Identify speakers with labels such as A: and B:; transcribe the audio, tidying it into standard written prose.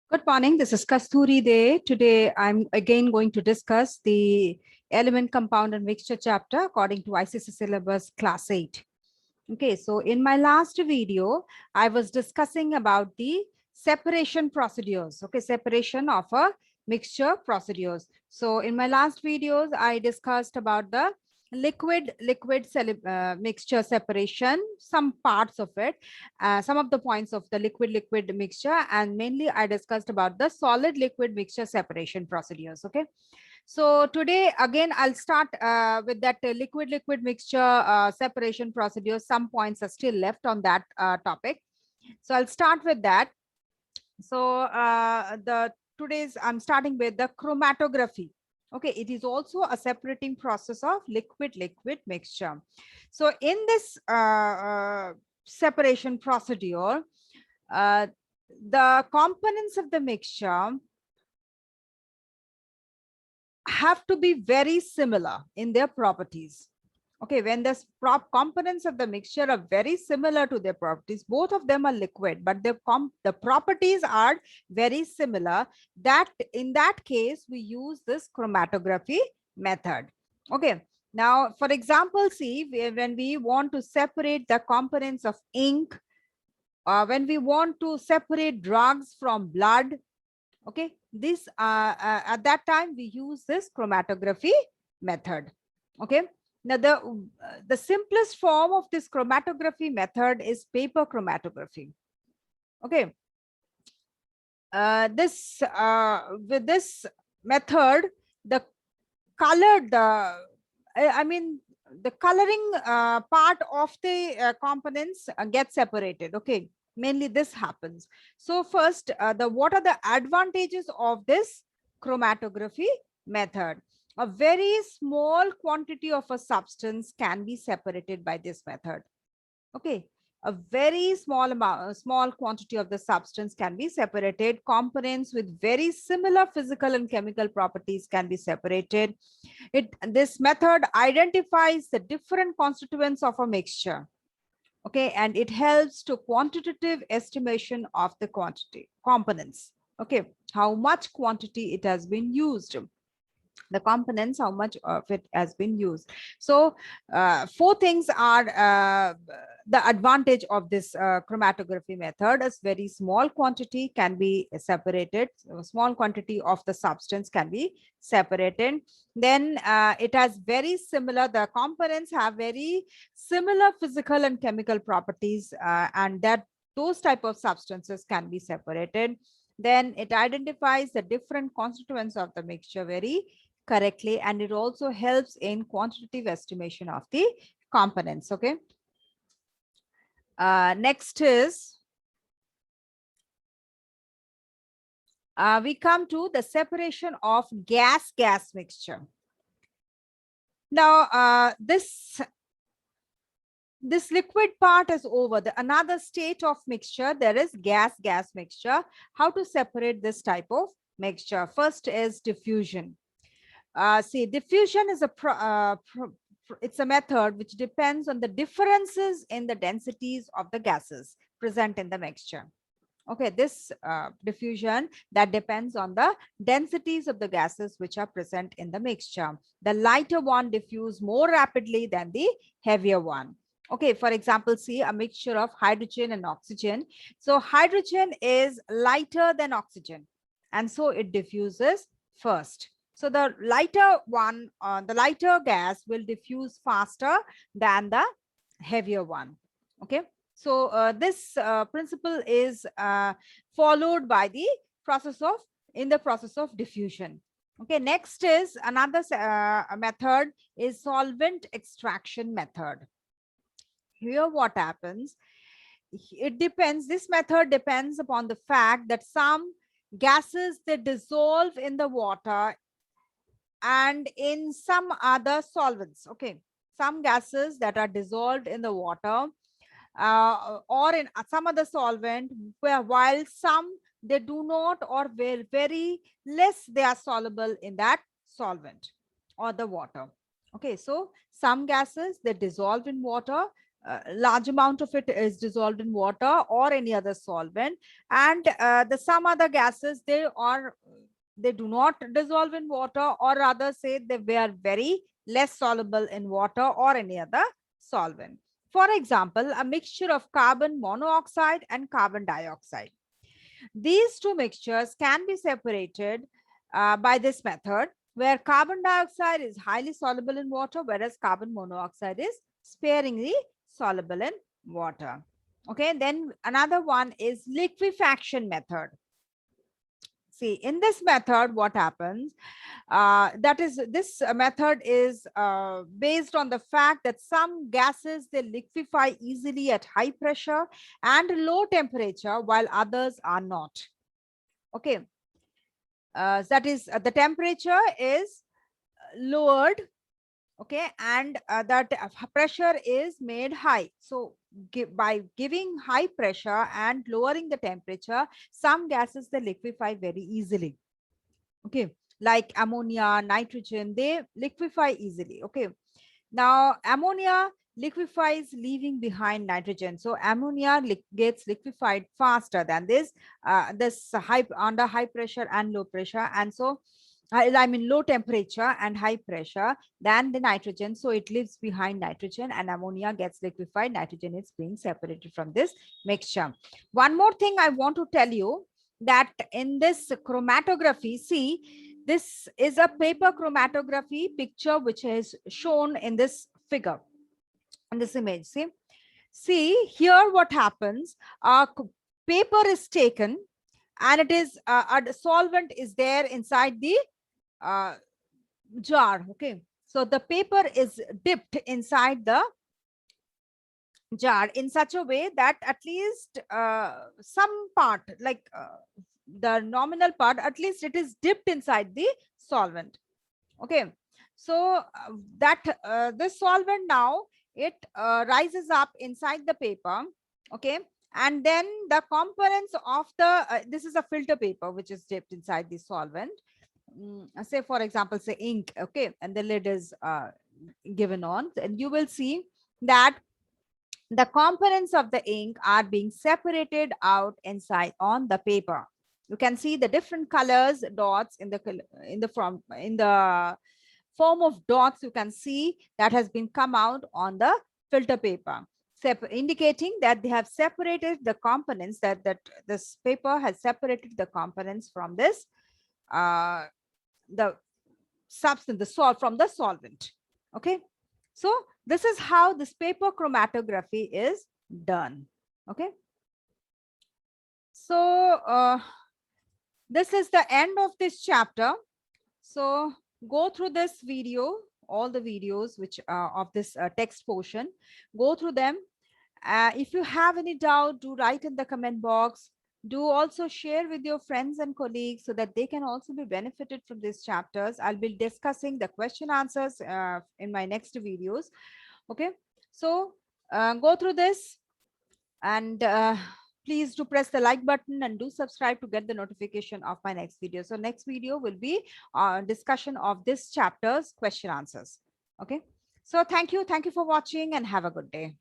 A: Good morning. This is Kasturi Day. Today, I'm again going to discuss the element, compound, and mixture chapter according to ICSE syllabus class 8. Okay, so in my last video, I was discussing about the separation procedures. Okay, separation of a mixture procedures. So in my last videos, I discussed about the liquid mixture separation, some parts of it, some of the points of the liquid mixture, and mainly I discussed about the solid liquid mixture separation procedures. Okay, so today again I'll start with that liquid mixture separation procedure. Some points are still left on that topic, so I'll start with that. So the today's I'm starting with the chromatography. Okay, it is also a separating process of liquid mixture. So in this separation procedure, the components of the mixture have to be very similar in their properties. Okay, when the components of the mixture are very similar to their properties, both of them are liquid, but the properties are very similar. That in that case, we use this chromatography method. Okay, now for example, see when we want to separate the components of ink, when we want to separate drugs from blood, okay, this at that time we use this chromatography method. Okay, now the simplest form of this chromatography method is paper chromatography. Okay, with this method, the colored I mean the coloring part of the components gets separated. Okay, mainly this happens. So first, what are the advantages of this chromatography method? A very small quantity of a substance can be separated by this method. Okay, a very small amount, a small quantity of the substance can be separated. Components with very similar physical and chemical properties can be separated. This method identifies the different constituents of a mixture. Okay, and it helps to quantitative estimation of the quantity components. Okay, how much quantity it has been used, the components, how much of it has been used. So four things are the advantage of this chromatography method. Is very small quantity can be separated, so small quantity of the substance can be separated. Then it has very similar, the components have very similar physical and chemical properties, and that those type of substances can be separated. Then it identifies the different constituents of the mixture very correctly, and it also helps in quantitative estimation of the components. Okay, next is we come to the separation of gas mixture. Now this liquid part is over. The another state of mixture, there is gas mixture. How to separate this type of mixture? First is diffusion. See, diffusion is it's a method which depends on the differences in the densities of the gases present in the mixture. Okay, this diffusion that depends on the densities of the gases which are present in the mixture. The lighter one diffuse more rapidly than the heavier one. Okay, for example, see a mixture of hydrogen and oxygen. So hydrogen is lighter than oxygen, and so it diffuses first. So the lighter one, the lighter gas will diffuse faster than the heavier one. Okay, so this principle is followed by the process of diffusion. Okay, next is another method is solvent extraction method. Here what happens, it depends, this method depends upon the fact that some gases, they dissolve in the water and in some other solvents. Okay, some gases that are dissolved in the water or in some other solvent, where while some they do not, or very less they are soluble in that solvent or the water. Okay, so some gases they dissolve in water large amount of it is dissolved in water or any other solvent, and the some other gases, they do not dissolve in water, or rather say they were very less soluble in water or any other solvent. For example, a mixture of carbon monoxide and carbon dioxide. These two mixtures can be separated by this method, where carbon dioxide is highly soluble in water, whereas carbon monoxide is sparingly soluble in water. Okay, then another one is liquefaction method. See, in this method, what happens? This method is based on the fact that some gases, they liquefy easily at high pressure and low temperature, while others are not. Okay, that is the temperature is lowered, okay, and that pressure is made high. So by giving high pressure and lowering the temperature, some gases, they liquefy very easily. Okay, like ammonia, nitrogen, they liquefy easily. Okay, now ammonia liquefies leaving behind nitrogen, so ammonia gets liquefied faster than this under high pressure and low pressure, and so I mean low temperature and high pressure than the nitrogen. So it leaves behind nitrogen and ammonia gets liquefied. Nitrogen is being separated from this mixture. One more thing I want to tell you, that in this chromatography, see, this is a paper chromatography picture which is shown in this figure, in this image. See here what happens. Paper is taken and it is a solvent is there inside the jar. Okay, so the paper is dipped inside the jar in such a way that at least some part, like the nominal part, at least it is dipped inside the solvent. Okay, so that this solvent now, it rises up inside the paper. Okay, and then the components of the this is a filter paper which is dipped inside the solvent. Say for example, say ink. Okay, and the lid is given on, and you will see that the components of the ink are being separated out inside on the paper. You can see the different colors, dots in the form of dots. You can see that has been come out on the filter paper, indicating that they have separated the components, that this paper has separated the components from this the substance, the salt, from the solvent. Okay, so this is how this paper chromatography is done. Okay, so this is the end of this chapter. So go through this video, all the videos which of this text portion, go through them. If you have any doubt, do write in the comment box. Do also share with your friends and colleagues so that they can also be benefited from these chapters. I'll be discussing the question answers in my next videos. Okay, so go through this, and please do press the like button and do subscribe to get the notification of my next video. So next video will be discussion of this chapter's question answers. Okay, so thank you for watching and have a good day.